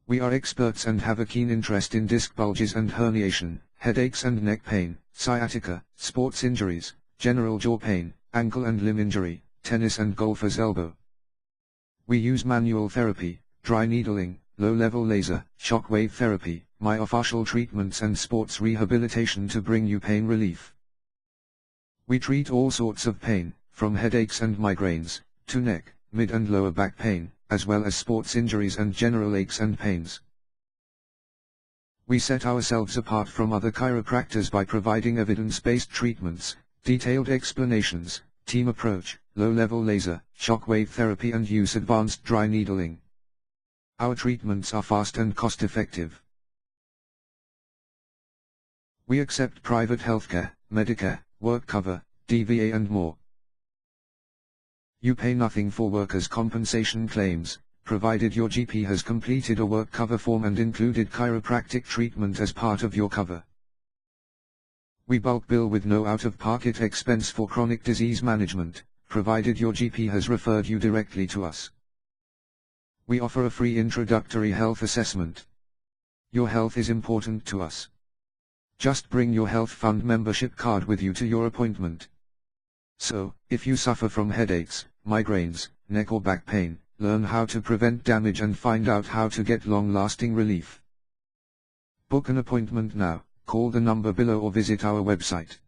We are experts and have a keen interest in disc bulges and herniation, headaches and neck pain, sciatica, sports injuries, general jaw pain, ankle and limb injury, tennis and golfer's elbow. We use manual therapy, dry needling, low-level laser, shock-wave therapy, myofascial treatments and sports rehabilitation to bring you pain relief. We treat all sorts of pain, from headaches and migraines, to neck, mid and lower back pain, as well as sports injuries and general aches and pains. We set ourselves apart from other chiropractors by providing evidence-based treatments, detailed explanations, team approach, low-level laser, shock-wave therapy and use advanced dry needling. Our treatments are fast and cost-effective. We accept private healthcare, Medicare, work cover, DVA and more. You pay nothing for workers' compensation claims, provided your GP has completed a work cover form and included chiropractic treatment as part of your cover. We bulk bill with no out-of-pocket expense for chronic disease management, provided your GP has referred you directly to us. We offer a free introductory health assessment. Your health is important to us. Just bring your health fund membership card with you to your appointment. So, if you suffer from headaches, migraines, neck or back pain, learn how to prevent damage and find out how to get long-lasting relief. Book an appointment now, call the number below or visit our website.